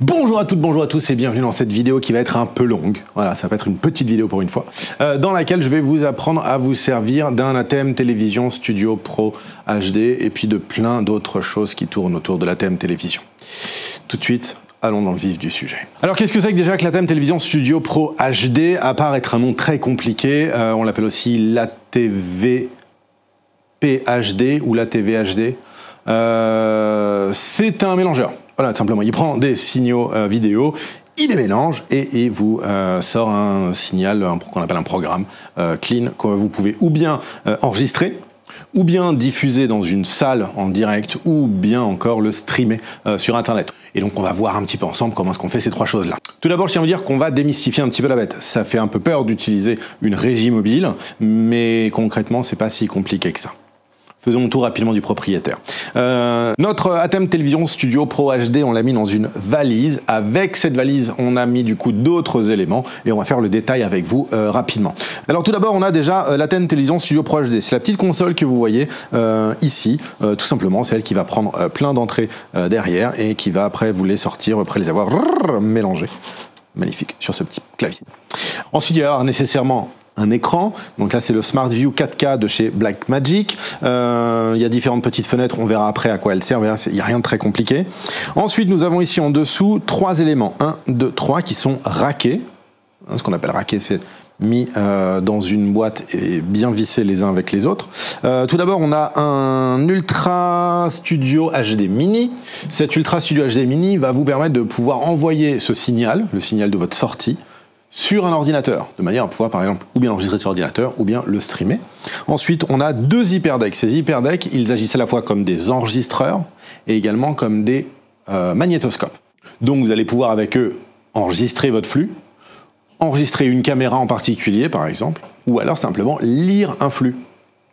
Bonjour à toutes, bonjour à tous et bienvenue dans cette vidéo qui va être un peu longue. Voilà, ça va être une petite vidéo pour une fois, dans laquelle je vais vous apprendre à vous servir d'un ATEM Télévision Studio Pro HD et puis de plein d'autres choses qui tournent autour de l'ATEM Télévision. Tout de suite, allons dans le vif du sujet. Alors qu'est-ce que c'est que déjà que l'ATEM Télévision Studio Pro HD? À part être un nom très compliqué, on l'appelle aussi l'ATV PHD ou l'ATV HD. C'est un mélangeur. Voilà, tout simplement. Il prend des signaux vidéo, il les mélange et il vous sort un signal qu'on appelle un programme clean que vous pouvez ou bien enregistrer, ou bien diffuser dans une salle en direct, ou bien encore le streamer sur Internet. Et donc on va voir un petit peu ensemble comment est-ce qu'on fait ces trois choses-là. Tout d'abord, je tiens à vous dire qu'on va démystifier un petit peu la bête. Ça fait un peu peur d'utiliser une régie mobile, mais concrètement, c'est pas si compliqué que ça. Faisons le tour rapidement du propriétaire. Notre ATEM Télévision Studio Pro HD, on l'a mis dans une valise. Avec cette valise, on a mis du coup d'autres éléments et on va faire le détail avec vous rapidement. Alors tout d'abord, on a déjà l'ATEM Télévision Studio Pro HD. C'est la petite console que vous voyez ici. Tout simplement, c'est elle qui va prendre plein d'entrées derrière et qui va après vous les sortir, après les avoir mélangées. Magnifique, sur ce petit clavier. Ensuite, il va y avoir nécessairement un écran, donc là c'est le Smart View 4K de chez Blackmagic. Il y a différentes petites fenêtres, on verra après à quoi elles servent, il n'y a rien de très compliqué. Ensuite nous avons ici en dessous trois éléments, 1, 2, 3 qui sont raqués. Ce qu'on appelle raqué, c'est mis dans une boîte et bien vissés les uns avec les autres. Tout d'abord, on a un Ultra Studio HD Mini. Cet Ultra Studio HD Mini va vous permettre de pouvoir envoyer ce signal, le signal de votre sortie, sur un ordinateur, de manière à pouvoir par exemple ou bien enregistrer sur ordinateur ou bien le streamer. Ensuite, on a deux hyperdecks. Ces hyperdecks, ils agissent à la fois comme des enregistreurs et également comme des magnétoscopes. Donc vous allez pouvoir avec eux enregistrer votre flux, enregistrer une caméra en particulier par exemple, ou alors simplement lire un flux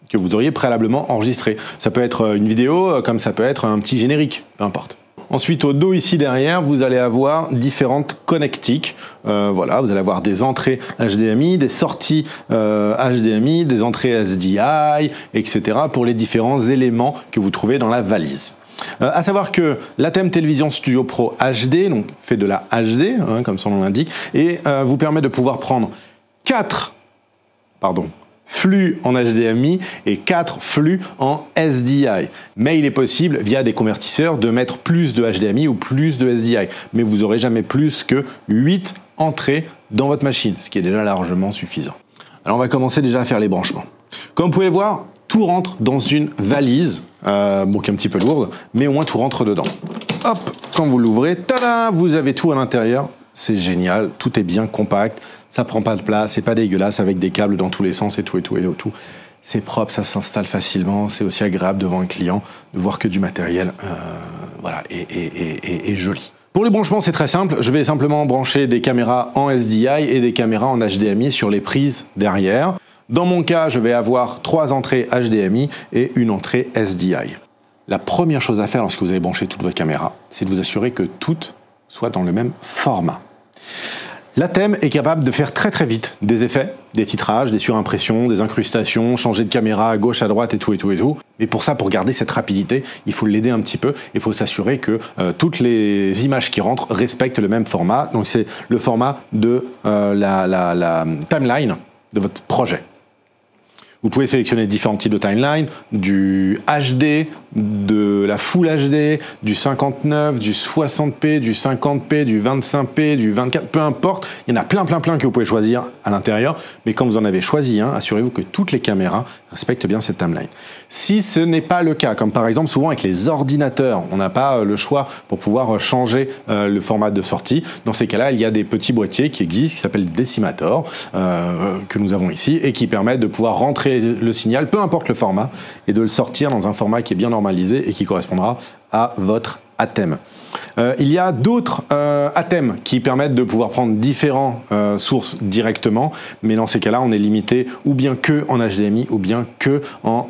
que vous auriez préalablement enregistré. Ça peut être une vidéo comme ça peut être un petit générique, peu importe. Ensuite, au dos ici derrière, vous allez avoir différentes connectiques. Voilà, vous allez avoir des entrées HDMI, des sorties HDMI, des entrées SDI, etc. pour les différents éléments que vous trouvez dans la valise. À savoir que l'ATEM Télévision Studio Pro HD, donc fait de la HD, hein, comme son nom l'indique, et vous permet de pouvoir prendre 4 flux en HDMI et 4 flux en SDI. Mais il est possible, via des convertisseurs, de mettre plus de HDMI ou plus de SDI. Mais vous n'aurez jamais plus que 8 entrées dans votre machine, ce qui est déjà largement suffisant. Alors on va commencer déjà à faire les branchements. Comme vous pouvez voir, tout rentre dans une valise, bon, qui est un petit peu lourde, mais au moins tout rentre dedans. Hop, quand vous l'ouvrez, tada, vous avez tout à l'intérieur. C'est génial, tout est bien compact, ça prend pas de place, c'est pas dégueulasse avec des câbles dans tous les sens et tout. C'est propre, ça s'installe facilement, c'est aussi agréable devant un client de voir que du matériel voilà, et joli. Pour les branchements, c'est très simple, je vais simplement brancher des caméras en SDI et des caméras en HDMI sur les prises derrière. Dans mon cas, je vais avoir 3 entrées HDMI et une entrée SDI. La première chose à faire lorsque vous avez branché toutes vos caméras, c'est de vous assurer que toutes soient dans le même format. L'ATEM est capable de faire très vite des effets, des titrages, des surimpressions, des incrustations, changer de caméra à gauche, à droite et tout. Mais pour ça, pour garder cette rapidité, il faut l'aider un petit peu. Il faut s'assurer que toutes les images qui rentrent respectent le même format. Donc c'est le format de la timeline de votre projet. Vous pouvez sélectionner différents types de timeline, du HD, de la Full HD, du 59, du 60p, du 50p, du 25p, du 24, peu importe. Il y en a plein que vous pouvez choisir à l'intérieur. Mais quand vous en avez choisi un, assurez-vous que toutes les caméras respectent bien cette timeline. Si ce n'est pas le cas, comme par exemple souvent avec les ordinateurs, on n'a pas le choix pour pouvoir changer le format de sortie. Dans ces cas-là, il y a des petits boîtiers qui existent, qui s'appellent Decimator, que nous avons ici, et qui permettent de pouvoir rentrer le signal, peu importe le format, et de le sortir dans un format qui est bien normalisé et qui correspondra à votre ATEM. Il y a d'autres ATEM qui permettent de pouvoir prendre différentes sources directement, mais dans ces cas-là, on est limité ou bien que en HDMI ou bien que en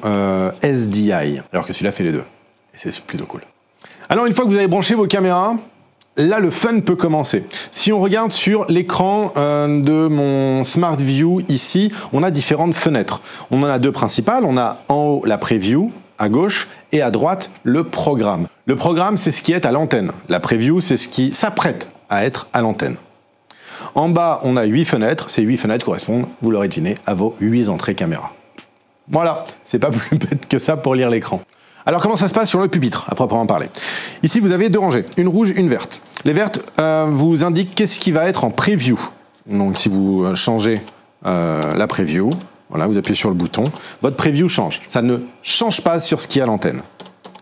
SDI, alors que celui-là fait les deux. Et c'est plutôt cool. Alors une fois que vous avez branché vos caméras, là, le fun peut commencer. Si on regarde sur l'écran de mon Smart View ici, on a différentes fenêtres. On en a deux principales. On a en haut la Preview à gauche et à droite, le programme. Le programme, c'est ce qui est à l'antenne. La preview, c'est ce qui s'apprête à être à l'antenne. En bas, on a 8 fenêtres. Ces 8 fenêtres correspondent, vous l'aurez deviné, à vos 8 entrées caméra. Voilà, c'est pas plus bête que ça pour lire l'écran. Alors comment ça se passe sur le pupitre, à proprement parler? Ici, vous avez deux rangées, une rouge, une verte. Les vertes vous indiquent qu'est-ce qui va être en preview. Donc si vous changez la preview, voilà, vous appuyez sur le bouton, votre preview change. Ça ne change pas sur ce qui est à l'antenne.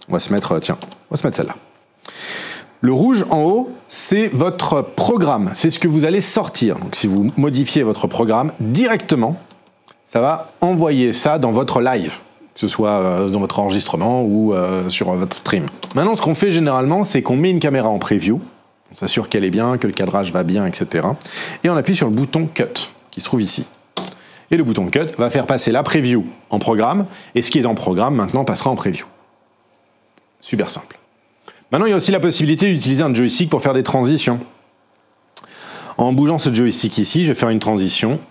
On va se mettre, tiens, on va se mettre celle-là. Le rouge en haut, c'est votre programme, c'est ce que vous allez sortir. Donc si vous modifiez votre programme directement, ça va envoyer ça dans votre live, que ce soit dans votre enregistrement ou sur votre stream. Maintenant, ce qu'on fait généralement, c'est qu'on met une caméra en preview, on s'assure qu'elle est bien, que le cadrage va bien, etc. Et on appuie sur le bouton Cut, qui se trouve ici. Et le bouton Cut va faire passer la preview en programme, et ce qui est en programme, maintenant, passera en preview. Super simple. Maintenant, il y a aussi la possibilité d'utiliser un joystick pour faire des transitions. En bougeant ce joystick ici, je vais faire une transition.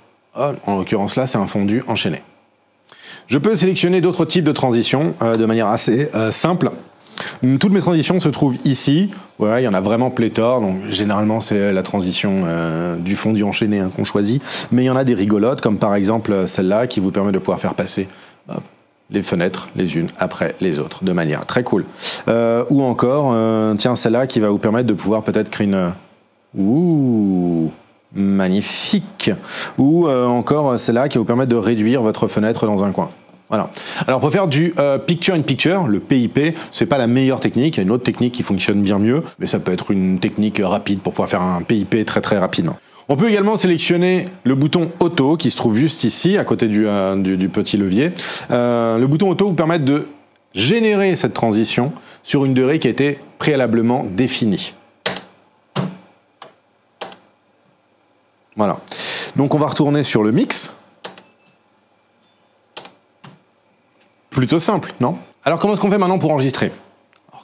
En l'occurrence là, c'est un fondu enchaîné. Je peux sélectionner d'autres types de transitions de manière assez simple. Toutes mes transitions se trouvent ici. Ouais, il y en a vraiment pléthore. Donc généralement, c'est la transition du fondu enchaîné qu'on choisit. Mais il y en a des rigolotes, comme par exemple celle-là, qui vous permet de pouvoir faire passer les fenêtres les unes après les autres, de manière très cool. Ou encore, tiens, celle-là qui va vous permettre de pouvoir peut-être créer une... Ouh, magnifique. Ou encore celle-là qui va vous permettre de réduire votre fenêtre dans un coin. Voilà. Alors pour faire du picture-in-picture, le PIP, c'est pas la meilleure technique. Il y a une autre technique qui fonctionne bien mieux, mais ça peut être une technique rapide pour pouvoir faire un PIP très très rapidement. On peut également sélectionner le bouton auto qui se trouve juste ici, à côté du petit levier. Le bouton auto vous permet de générer cette transition sur une durée qui a été préalablement définie. Voilà. Donc on va retourner sur le mix. Plutôt simple, non? Alors comment est-ce qu'on fait maintenant pour enregistrer?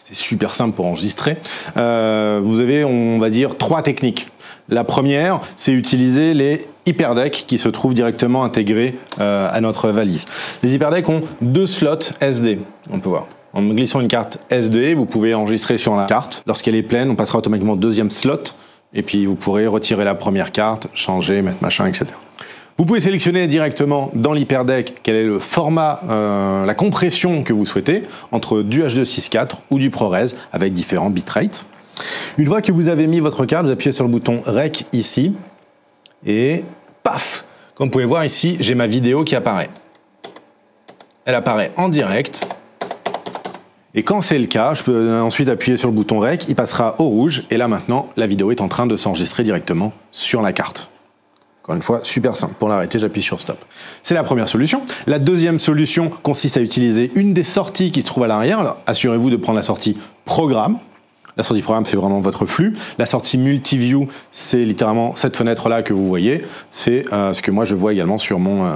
C'est super simple pour enregistrer. Vous avez, on va dire, 3 techniques. La première, c'est utiliser les hyperdecks qui se trouvent directement intégrés à notre valise. Les hyperdecks ont 2 slots SD, on peut voir. En glissant une carte SD, vous pouvez enregistrer sur la carte. Lorsqu'elle est pleine, on passera automatiquement au 2e slot. Et puis vous pourrez retirer la première carte, changer, mettre machin, etc. Vous pouvez sélectionner directement dans l'hyperdeck quel est le format, la compression que vous souhaitez, entre du H264 ou du ProRes avec différents bitrates. Une fois que vous avez mis votre carte, vous appuyez sur le bouton Rec ici, et paf! Comme vous pouvez voir ici, j'ai ma vidéo qui apparaît. Elle apparaît en direct. Et quand c'est le cas, je peux ensuite appuyer sur le bouton Rec, il passera au rouge, et là maintenant, la vidéo est en train de s'enregistrer directement sur la carte. Encore une fois, super simple. Pour l'arrêter, j'appuie sur Stop. C'est la première solution. La deuxième solution consiste à utiliser une des sorties qui se trouve à l'arrière. Alors, assurez-vous de prendre la sortie Programme. La sortie Programme, c'est vraiment votre flux. La sortie Multiview, c'est littéralement cette fenêtre-là que vous voyez. C'est ce que moi, je vois également sur mon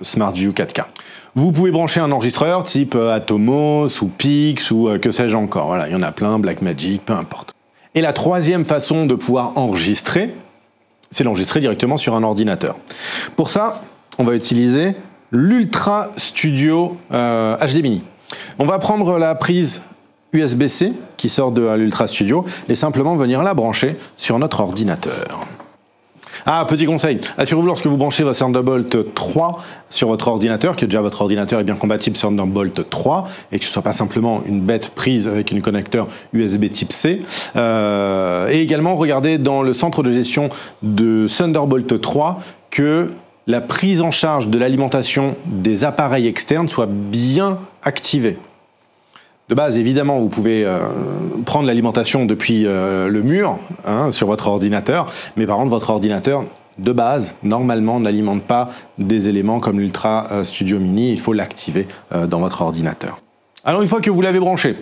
SmartView 4K. Vous pouvez brancher un enregistreur type Atomos ou Pix ou que sais-je encore. Voilà, il y en a plein, Blackmagic, peu importe. Et la troisième façon de pouvoir enregistrer, c'est l'enregistrer directement sur un ordinateur. Pour ça, on va utiliser l'Ultra Studio HD Mini. On va prendre la prise USB-C qui sort de l'Ultra Studio et simplement venir la brancher sur notre ordinateur. Ah, petit conseil, assurez-vous lorsque vous branchez votre Thunderbolt 3 sur votre ordinateur, que déjà votre ordinateur est bien compatible sur Thunderbolt 3 et que ce ne soit pas simplement une bête prise avec un connecteur USB type C. Et également, regardez dans le centre de gestion de Thunderbolt 3 que la prise en charge de l'alimentation des appareils externes soit bien activée. De base, évidemment, vous pouvez prendre l'alimentation depuis le mur sur votre ordinateur, mais par contre, votre ordinateur, de base, normalement, n'alimente pas des éléments comme l'Ultra Studio Mini. Il faut l'activer dans votre ordinateur. Alors, une fois que vous l'avez branché,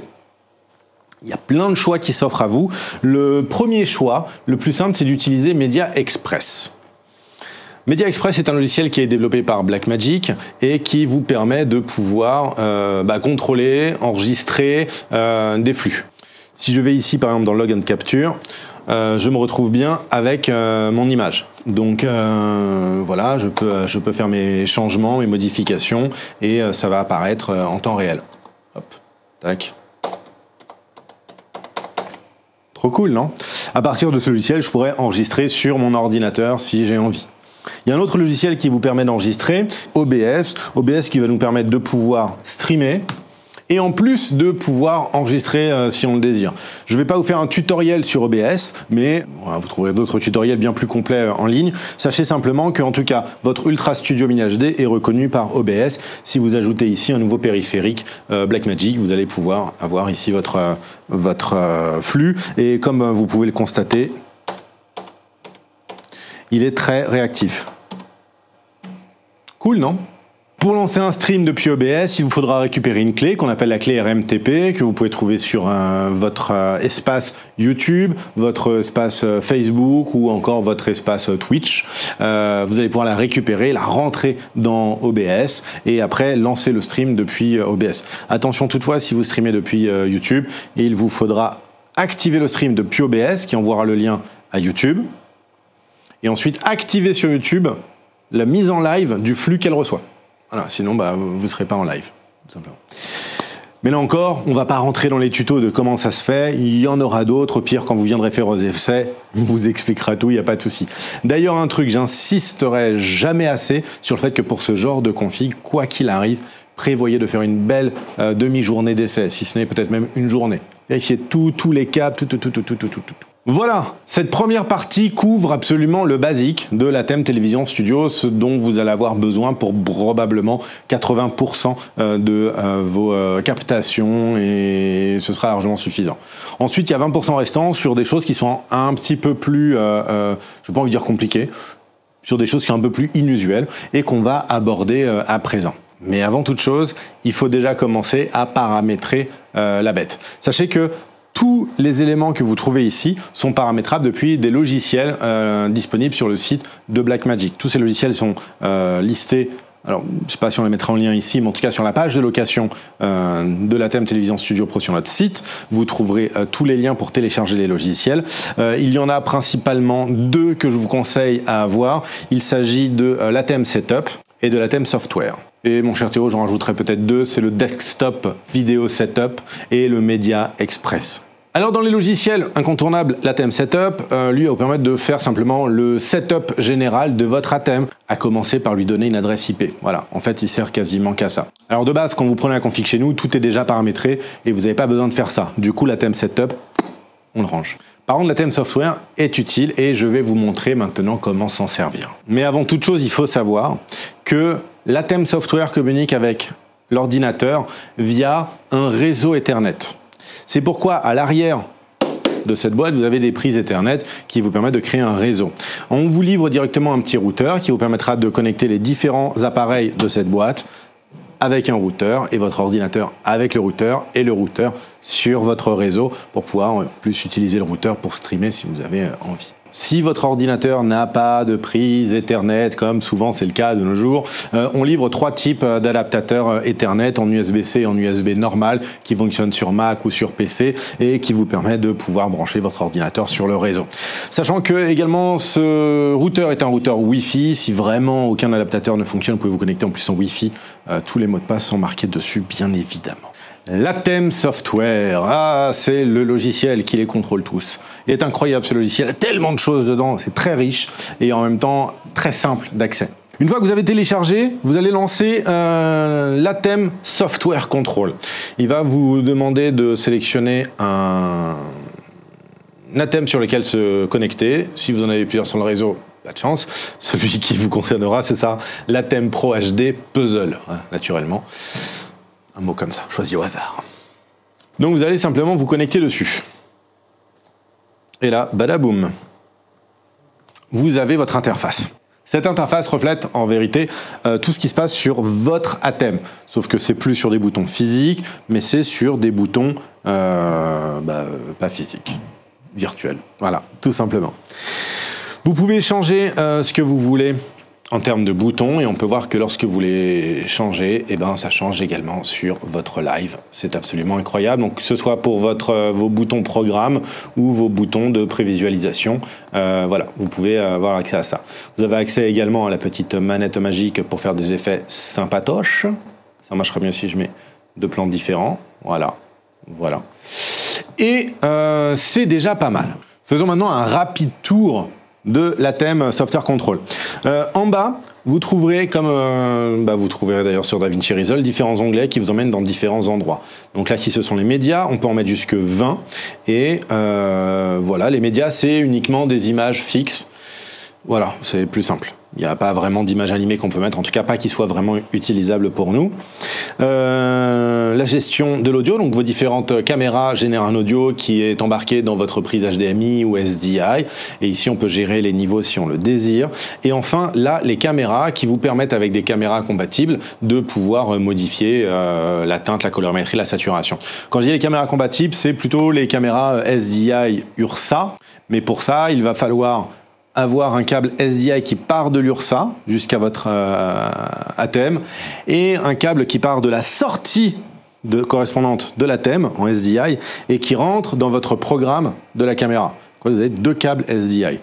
il y a plein de choix qui s'offrent à vous. Le premier choix, le plus simple, c'est d'utiliser Media Express. Media Express est un logiciel qui est développé par Blackmagic et qui vous permet de pouvoir contrôler, enregistrer des flux. Si je vais ici par exemple dans Log and Capture, je me retrouve bien avec mon image. Donc voilà, je peux faire mes changements, mes modifications et ça va apparaître en temps réel. Hop. Tac. Trop cool, non? À partir de ce logiciel, je pourrais enregistrer sur mon ordinateur si j'ai envie. Il y a un autre logiciel qui vous permet d'enregistrer, OBS. OBS qui va nous permettre de pouvoir streamer et en plus de pouvoir enregistrer si on le désire. Je ne vais pas vous faire un tutoriel sur OBS, mais voilà, vous trouverez d'autres tutoriels bien plus complets en ligne. Sachez simplement que, en tout cas, votre Ultra Studio Mini HD est reconnu par OBS. Si vous ajoutez ici un nouveau périphérique Blackmagic, vous allez pouvoir avoir ici votre flux. Et comme vous pouvez le constater, il est très réactif. Cool, non? Pour lancer un stream depuis OBS, il vous faudra récupérer une clé qu'on appelle la clé RMTP, que vous pouvez trouver sur votre espace YouTube, votre espace Facebook ou encore votre espace Twitch. Vous allez pouvoir la récupérer, la rentrer dans OBS et après lancer le stream depuis OBS. Attention toutefois, si vous streamez depuis YouTube, il vous faudra activer le stream depuis OBS qui envoiera le lien à YouTube et ensuite activer sur YouTube la mise en live du flux qu'elle reçoit. Voilà, sinon, vous ne serez pas en live, tout simplement. Mais là encore, on ne va pas rentrer dans les tutos de comment ça se fait. Il y en aura d'autres. Au pire, quand vous viendrez faire aux essais, on vous expliquera tout, il n'y a pas de souci. D'ailleurs, un truc, j'insisterai jamais assez sur le fait que pour ce genre de config, quoi qu'il arrive, prévoyez de faire une belle demi-journée d'essai, si ce n'est peut-être même une journée. Vérifiez tous les câbles, tout. Voilà, cette première partie couvre absolument le basique de l'ATEM Television Studio, ce dont vous allez avoir besoin pour probablement 80% de vos captations et ce sera largement suffisant. Ensuite, il y a 20% restants sur des choses qui sont un petit peu plus, je ne vais pas envie de dire compliquées, sur des choses qui sont un peu plus inusuelles et qu'on va aborder à présent. Mais avant toute chose, il faut déjà commencer à paramétrer la bête. Sachez que tous les éléments que vous trouvez ici sont paramétrables depuis des logiciels disponibles sur le site de Blackmagic. Tous ces logiciels sont listés, alors je ne sais pas si on les mettra en lien ici, mais en tout cas sur la page de location de l'ATEM Television Studio Pro sur notre site, vous trouverez tous les liens pour télécharger les logiciels. Il y en a principalement deux que je vous conseille à avoir. Il s'agit de l'ATEM Setup et de l'ATEM Software. Et mon cher Théo, j'en rajouterai peut-être deux, c'est le Desktop Video Setup et le Media Express. Alors dans les logiciels incontournables, l'ATEM Setup, lui va vous permettre de faire simplement le setup général de votre ATEM, à commencer par lui donner une adresse IP. Voilà, en fait il sert quasiment qu'à ça. Alors de base, quand vous prenez la config chez nous, tout est déjà paramétré et vous n'avez pas besoin de faire ça. Du coup l'ATEM Setup, on le range. Par contre, l'ATEM Software est utile et je vais vous montrer maintenant comment s'en servir. Mais avant toute chose, il faut savoir que l'ATEM Software communique avec l'ordinateur via un réseau Ethernet. C'est pourquoi à l'arrière de cette boîte, vous avez des prises Ethernet qui vous permettent de créer un réseau. On vous livre directement un petit routeur qui vous permettra de connecter les différents appareils de cette boîte avec un routeur et votre ordinateur avec le routeur et le routeur sur votre réseau pour pouvoir en plus utiliser le routeur pour streamer si vous avez envie. Si votre ordinateur n'a pas de prise Ethernet, comme souvent c'est le cas de nos jours, on livre trois types d'adaptateurs Ethernet en USB-C et en USB normal qui fonctionnent sur Mac ou sur PC et qui vous permettent de pouvoir brancher votre ordinateur sur le réseau. Sachant que également ce routeur est un routeur Wi-Fi. Si vraiment aucun adaptateur ne fonctionne, vous pouvez vous connecter en plus en Wi-Fi. Tous les mots de passe sont marqués dessus, bien évidemment. L'ATEM Software, c'est le logiciel qui les contrôle tous. Il est incroyable ce logiciel, il y a tellement de choses dedans, c'est très riche et en même temps très simple d'accès. Une fois que vous avez téléchargé, vous allez lancer l'ATEM Software Control. Il va vous demander de sélectionner un ATEM sur lequel se connecter. Si vous en avez plusieurs sur le réseau, pas de chance. Celui qui vous concernera, c'est ça, l'ATEM Pro HD Puzzle, naturellement. Un mot comme ça, choisi au hasard. Donc vous allez simplement vous connecter dessus. Et là, badaboum, vous avez votre interface. Cette interface reflète en vérité tout ce qui se passe sur votre ATEM. Sauf que c'est plus sur des boutons physiques, mais c'est sur des boutons pas physiques, virtuels. Voilà, tout simplement. Vous pouvez changer ce que vous voulez en termes de boutons et on peut voir que lorsque vous les changez, ça change également sur votre live. C'est absolument incroyable. Donc que ce soit pour vos boutons programme ou vos boutons de prévisualisation, voilà, vous pouvez avoir accès à ça. Vous avez accès également à la petite manette magique pour faire des effets sympatoches. Ça marchera bien si je mets deux plans différents. Voilà, Voilà. Et c'est déjà pas mal. Faisons maintenant un rapide tour de l'ATEM Software Control. En bas, vous trouverez, comme vous trouverez d'ailleurs sur DaVinci Resolve, différents onglets qui vous emmènent dans différents endroits. Donc là, si ce sont les médias, on peut en mettre jusque 20. Et voilà, les médias, c'est uniquement des images fixes. Voilà, c'est plus simple. Il n'y a pas vraiment d'image animée qu'on peut mettre, en tout cas pas qui soit vraiment utilisable pour nous. La gestion de l'audio, donc vos différentes caméras génèrent un audio qui est embarqué dans votre prise HDMI ou SDI. Et ici, on peut gérer les niveaux si on le désire. Et enfin, là, les caméras qui vous permettent, avec des caméras compatibles, de pouvoir modifier la teinte, la colorimétrie, la saturation. Quand je dis les caméras compatibles, c'est plutôt les caméras SDI URSA. Mais pour ça, il va falloir avoir un câble SDI qui part de l'URSA jusqu'à votre ATEM et un câble qui part de la sortie correspondante de l'ATEM en SDI et qui rentre dans votre programme de la caméra. Vous avez 2 câbles SDI.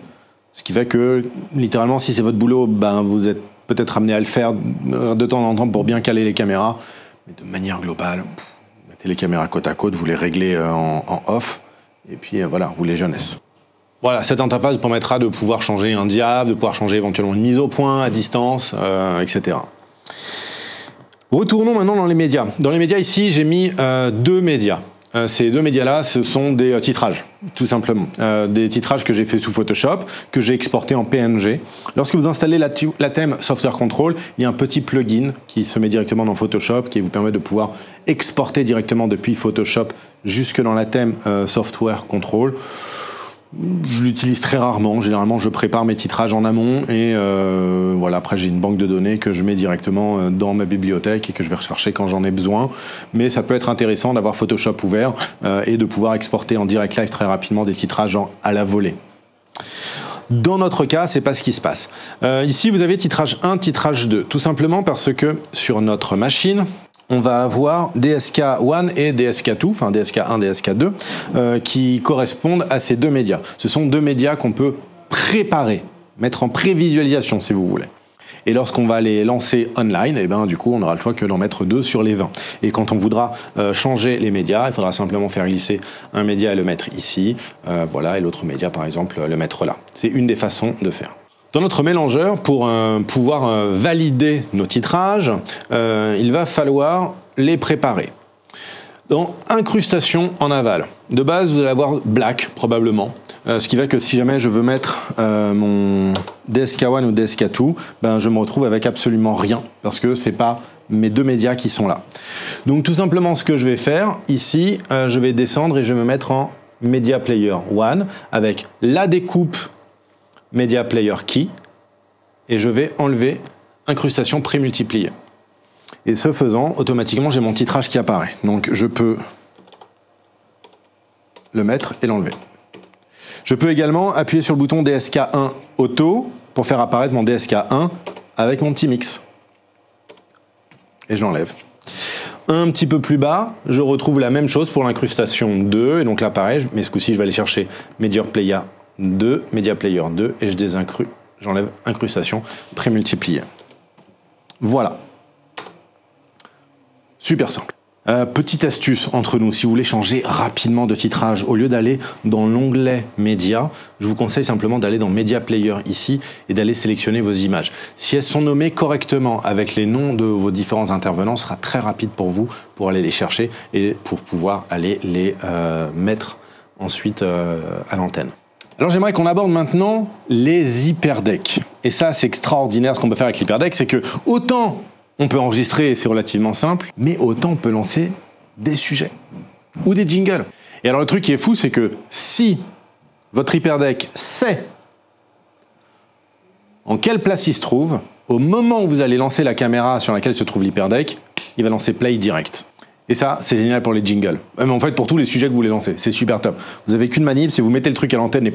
Ce qui fait que, littéralement, si c'est votre boulot, vous êtes peut-être amené à le faire de temps en temps pour bien caler les caméras. Mais de manière globale, vous mettez les caméras côte à côte, vous les réglez en off et puis voilà, roulez jeunesse. Voilà, cette interface vous permettra de pouvoir changer un diap, de pouvoir changer éventuellement une mise au point à distance, etc. Retournons maintenant dans les médias. Dans les médias, ici, j'ai mis 2 médias. Ces 2 médias-là, ce sont des titrages, tout simplement. Des titrages que j'ai fait sous Photoshop, que j'ai exportés en PNG. Lorsque vous installez l'ATEM Software Control, il y a un petit plugin qui se met directement dans Photoshop, qui vous permet de pouvoir exporter directement depuis Photoshop jusque dans l'ATEM Software Control. Je l'utilise très rarement. Généralement, je prépare mes titrages en amont et voilà. Après, j'ai une banque de données que je mets directement dans ma bibliothèque et que je vais rechercher quand j'en ai besoin. Mais ça peut être intéressant d'avoir Photoshop ouvert et de pouvoir exporter en direct live très rapidement des titrages à la volée. Dans notre cas, c'est pas ce qui se passe. Ici, vous avez titrage 1, titrage 2. Tout simplement parce que sur notre machine, on va avoir DSK1 et DSK2, enfin DSK1, DSK2, qui correspondent à ces 2 médias. Ce sont 2 médias qu'on peut préparer, mettre en prévisualisation si vous voulez. Et lorsqu'on va les lancer online, et du coup, on aura le choix que d'en mettre 2 sur les 20. Et quand on voudra changer les médias, il faudra simplement faire glisser un média et le mettre ici, voilà, et l'autre média, par exemple, le mettre là. C'est une des façons de faire. Dans notre mélangeur, pour pouvoir valider nos titrages, il va falloir les préparer. Dans incrustation en aval, de base vous allez avoir black probablement, ce qui fait que si jamais je veux mettre mon DSK1 ou DSK2, je me retrouve avec absolument rien parce que c'est pas mes 2 médias qui sont là. Donc tout simplement ce que je vais faire ici, je vais descendre et je vais me mettre en Media Player 1 avec la découpe Media Player Key, et je vais enlever incrustation prémultipliée. Et ce faisant, automatiquement, j'ai mon titrage qui apparaît. Donc je peux le mettre et l'enlever. Je peux également appuyer sur le bouton DSK1 Auto pour faire apparaître mon DSK1 avec mon petit mix. Et je l'enlève. Un petit peu plus bas, je retrouve la même chose pour l'incrustation 2, et donc là pareil, mais ce coup-ci je vais aller chercher Media Player 2, Media Player 2, et j'enlève incrustation prémultipliée. Voilà. Super simple. Petite astuce entre nous, si vous voulez changer rapidement de titrage, au lieu d'aller dans l'onglet Média, je vous conseille simplement d'aller dans Media Player ici et d'aller sélectionner vos images. Si elles sont nommées correctement avec les noms de vos différents intervenants, ce sera très rapide pour vous pour aller les chercher et pour pouvoir aller les mettre ensuite à l'antenne. Alors j'aimerais qu'on aborde maintenant les hyperdecks. Et ça, c'est extraordinaire ce qu'on peut faire avec l'hyperdeck, c'est que autant on peut enregistrer et c'est relativement simple, mais autant on peut lancer des sujets ou des jingles. Et alors le truc qui est fou, c'est que si votre hyperdeck sait en quelle place il se trouve, au moment où vous allez lancer la caméra sur laquelle se trouve l'hyperdeck, il va lancer play direct. Et ça, c'est génial pour les jingles. Mais en fait, pour tous les sujets que vous voulez lancer, c'est super top. Vous avez qu'une manip, si vous mettez le truc à l'antenne et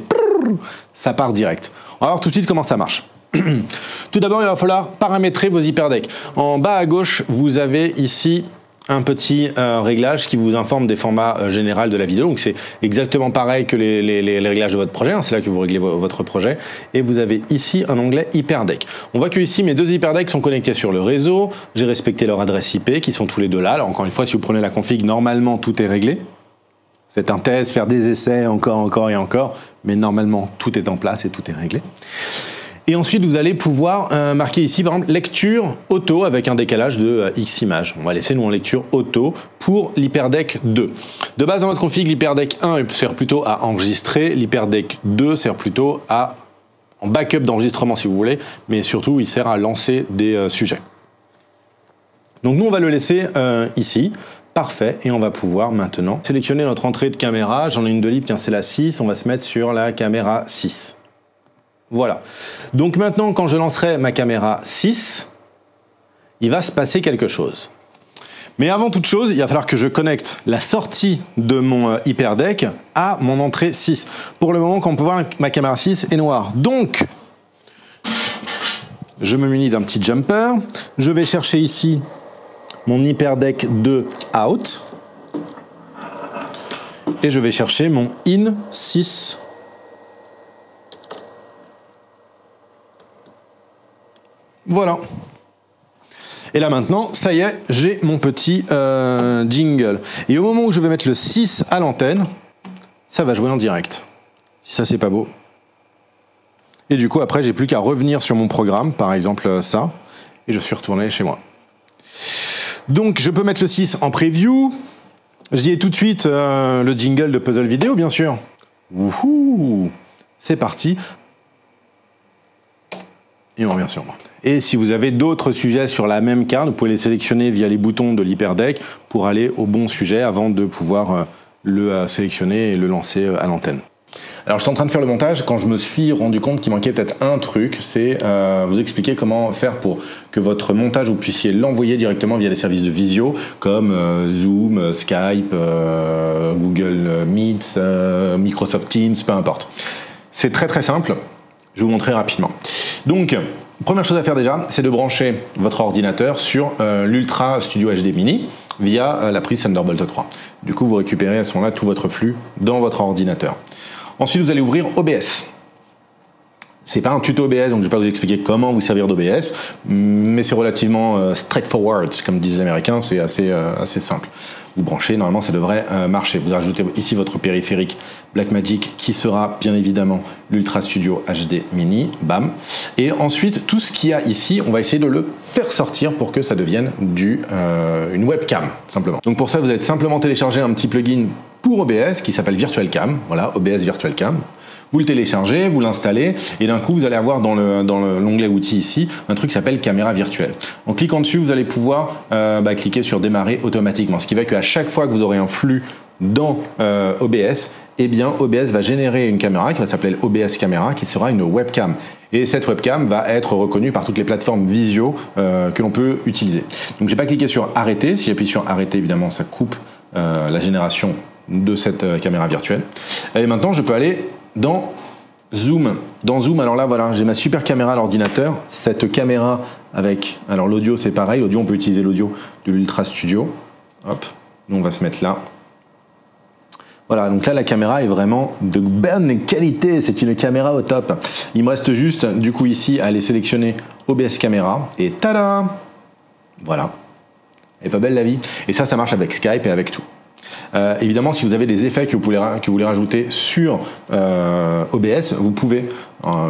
ça part direct. On va voir tout de suite comment ça marche. Tout d'abord, il va falloir paramétrer vos hyperdecks. En bas à gauche, vous avez ici un petit réglage qui vous informe des formats généraux de la vidéo. Donc c'est exactement pareil que les réglages de votre projet, hein. C'est là que vous réglez votre projet. Et vous avez ici un onglet hyperdeck. On voit que ici mes 2 hyperdecks sont connectés sur le réseau. J'ai respecté leur adresse IP qui sont tous les 2 là. Alors encore une fois, si vous prenez la config, normalement tout est réglé. Faites un test, faire des essais, encore et encore, mais normalement tout est en place et tout est réglé. Et ensuite vous allez pouvoir marquer ici par exemple lecture auto avec un décalage de X images. On va laisser nous en lecture auto pour l'HyperDeck 2. De base dans votre config, l'HyperDeck 1 sert plutôt à enregistrer, l'HyperDeck 2 sert plutôt à en backup d'enregistrement si vous voulez, mais surtout il sert à lancer des sujets. Donc nous on va le laisser ici. Parfait, et on va pouvoir maintenant sélectionner notre entrée de caméra. J'en ai une de libre, tiens c'est la 6, on va se mettre sur la caméra 6. Voilà. Donc maintenant, quand je lancerai ma caméra 6, il va se passer quelque chose. Mais avant toute chose, il va falloir que je connecte la sortie de mon HyperDeck à mon entrée 6. Pour le moment, comme on peut voir, ma caméra 6 est noire. Donc, je me munis d'un petit jumper. Je vais chercher ici mon HyperDeck 2 out. Et je vais chercher mon in 6. Voilà. Et là maintenant, ça y est, j'ai mon petit jingle. Et au moment où je vais mettre le 6 à l'antenne, ça va jouer en direct. Si ça c'est pas beau. Et du coup après j'ai plus qu'à revenir sur mon programme, par exemple ça, et je suis retourné chez moi. Donc je peux mettre le 6 en preview. Je dis tout de suite le jingle de Puzzle Vidéo bien sûr. Wouhou, c'est parti. Et on revient sur moi. Et si vous avez d'autres sujets sur la même carte, vous pouvez les sélectionner via les boutons de l'HyperDeck pour aller au bon sujet avant de pouvoir le sélectionner et le lancer à l'antenne. Alors je suis en train de faire le montage quand je me suis rendu compte qu'il manquait peut-être un truc, c'est vous expliquer comment faire pour que votre montage vous puissiez l'envoyer directement via des services de visio comme Zoom, Skype, Google Meet, Microsoft Teams, peu importe. C'est très très simple, je vais vous montrer rapidement. Donc, première chose à faire déjà, c'est de brancher votre ordinateur sur l'Ultra Studio HD Mini via la prise Thunderbolt 3. Du coup, vous récupérez à ce moment-là tout votre flux dans votre ordinateur. Ensuite, vous allez ouvrir OBS. C'est pas un tuto OBS, donc je vais pas vous expliquer comment vous servir d'OBS, mais c'est relativement straightforward, comme disent les Américains, c'est assez simple. Vous branchez, normalement ça devrait marcher. Vous ajoutez ici votre périphérique Blackmagic qui sera bien évidemment l'Ultra Studio HD Mini, bam. Et ensuite, tout ce qu'il y a ici, on va essayer de le faire sortir pour que ça devienne une webcam, simplement. Donc pour ça, vous allez simplement télécharger un petit plugin pour OBS qui s'appelle Virtual Cam, voilà, OBS Virtual Cam. Vous le téléchargez, vous l'installez, et d'un coup, vous allez avoir dans l'onglet outils ici, un truc qui s'appelle caméra virtuelle. En cliquant dessus, vous allez pouvoir cliquer sur démarrer automatiquement, ce qui fait qu'à chaque fois que vous aurez un flux dans OBS, eh bien, OBS va générer une caméra qui va s'appeler OBS Caméra, qui sera une webcam. Et cette webcam va être reconnue par toutes les plateformes visio que l'on peut utiliser. Donc, je n'ai pas cliqué sur arrêter. Si j'appuie sur arrêter, évidemment, ça coupe la génération de cette caméra virtuelle. Et maintenant, je peux aller dans Zoom. Dans Zoom, alors là, voilà, j'ai ma super caméra à l'ordinateur. Cette caméra avec... Alors l'audio, c'est pareil. L'audio, on peut utiliser l'audio de l'Ultra Studio. Hop, nous, on va se mettre là. Voilà, donc là, la caméra est vraiment de bonne qualité. C'est une caméra au top. Il me reste juste, du coup, ici, à aller sélectionner OBS Caméra. Et tada! Voilà. Elle est pas belle, la vie? Et ça marche avec Skype et avec tout. Évidemment, si vous avez des effets que vous voulez rajouter sur OBS, vous pouvez,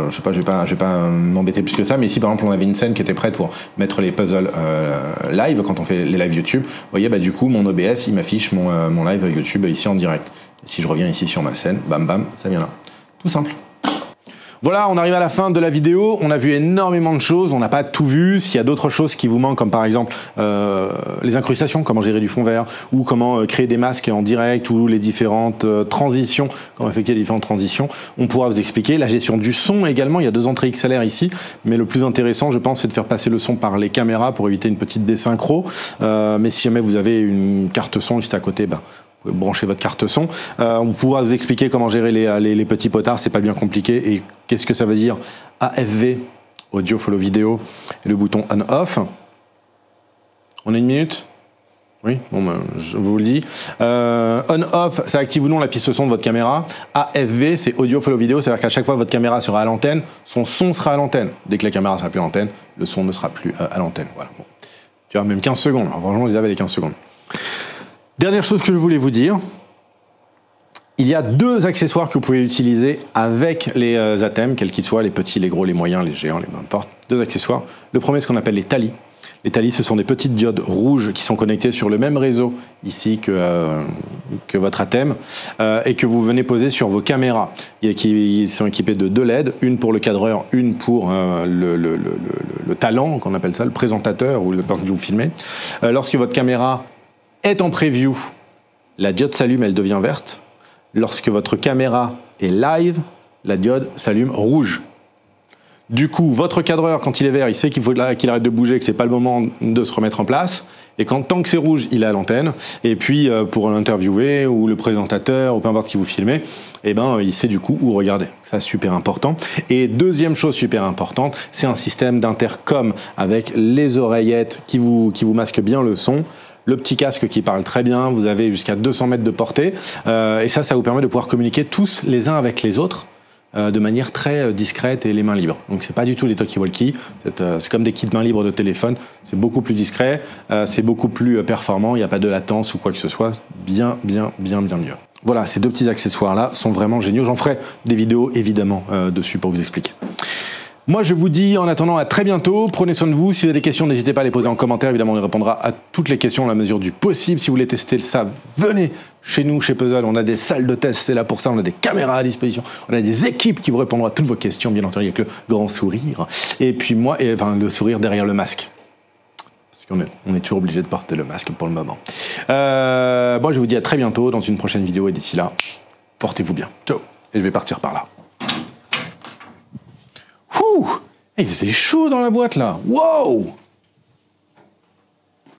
je sais pas, je vais pas m'embêter plus que ça, mais ici par exemple on avait une scène qui était prête pour mettre les puzzles live quand on fait les lives YouTube. Vous voyez, du coup mon OBS il m'affiche mon live YouTube ici en direct. Et si je reviens ici sur ma scène, bam bam, ça vient là. Tout simple. Voilà, on arrive à la fin de la vidéo, on a vu énormément de choses, on n'a pas tout vu. S'il y a d'autres choses qui vous manquent, comme par exemple les incrustations, comment gérer du fond vert, ou comment créer des masques en direct, ou les différentes transitions, comment effectuer les différentes transitions, on pourra vous expliquer. La gestion du son également, il y a 2 entrées XLR ici, mais le plus intéressant, je pense, c'est de faire passer le son par les caméras pour éviter une petite désynchro. Mais si jamais vous avez une carte son juste à côté, vous pouvez brancher votre carte son. On pourra vous expliquer comment gérer les petits potards, c'est pas bien compliqué. Et qu'est-ce que ça veut dire AFV, Audio Follow Vidéo, et le bouton On-Off. On a 1 minute? Oui, bon, je vous le dis. On-Off, ça active ou non la piste son de votre caméra. AFV, c'est Audio Follow Vidéo, c'est-à-dire qu'à chaque fois que votre caméra sera à l'antenne, son son sera à l'antenne. Dès que la caméra sera plus à l'antenne, le son ne sera plus à l'antenne. Voilà. Bon. Tu vois, même 15 secondes. Alors, franchement, vous avez les 15 secondes. Dernière chose que je voulais vous dire, Il y a 2 accessoires que vous pouvez utiliser avec les ATEM, quels qu'ils soient, les petits, les gros, les moyens, les géants, les peu importe. 2 accessoires. Le premier, ce qu'on appelle les Tali. Les Tali, ce sont des petites diodes rouges qui sont connectées sur le même réseau ici que votre ATEM et que vous venez poser sur vos caméras. Qui sont équipées de 2 LED, une pour le cadreur, une pour le talent, qu'on appelle ça, le présentateur ou le personne que vous filmez. Lorsque votre caméra est en preview, la diode s'allume, elle devient verte. Lorsque votre caméra est live, la diode s'allume rouge. Du coup, votre cadreur, quand il est vert, il sait qu'il faut qu'il arrête de bouger, que c'est pas le moment de se remettre en place. Et tant que c'est rouge, il est à l'antenne. Et puis, pour l'interviewer, ou le présentateur, ou peu importe qui vous filmez, eh ben, il sait du coup où regarder. Ça, c'est super important. Et deuxième chose super importante, c'est un système d'intercom avec les oreillettes qui vous masquent bien le son. Le petit casque qui parle très bien, vous avez jusqu'à 200 mètres de portée. Et ça vous permet de pouvoir communiquer tous les uns avec les autres de manière très discrète et les mains libres. Donc c'est pas du tout les talkie-walkie, c'est comme des kits mains libres de téléphone, c'est beaucoup plus discret, c'est beaucoup plus performant, il n'y a pas de latence ou quoi que ce soit, bien mieux. Voilà, ces 2 petits accessoires-là sont vraiment géniaux, j'en ferai des vidéos évidemment dessus pour vous expliquer. Moi, je vous dis en attendant à très bientôt. Prenez soin de vous. Si vous avez des questions, n'hésitez pas à les poser en commentaire. Évidemment, on répondra à toutes les questions à la mesure du possible. Si vous voulez tester ça, venez chez nous, chez Puzzle. On a des salles de test, c'est là pour ça. On a des caméras à disposition. On a des équipes qui vous répondront à toutes vos questions, bien entendu, avec le grand sourire. Et puis moi, le sourire derrière le masque. Parce qu'on est toujours obligé de porter le masque pour le moment. Moi, je vous dis à très bientôt dans une prochaine vidéo. Et d'ici là, portez-vous bien. Ciao. Et je vais partir par là. Il faisait chaud dans la boîte là. Wow!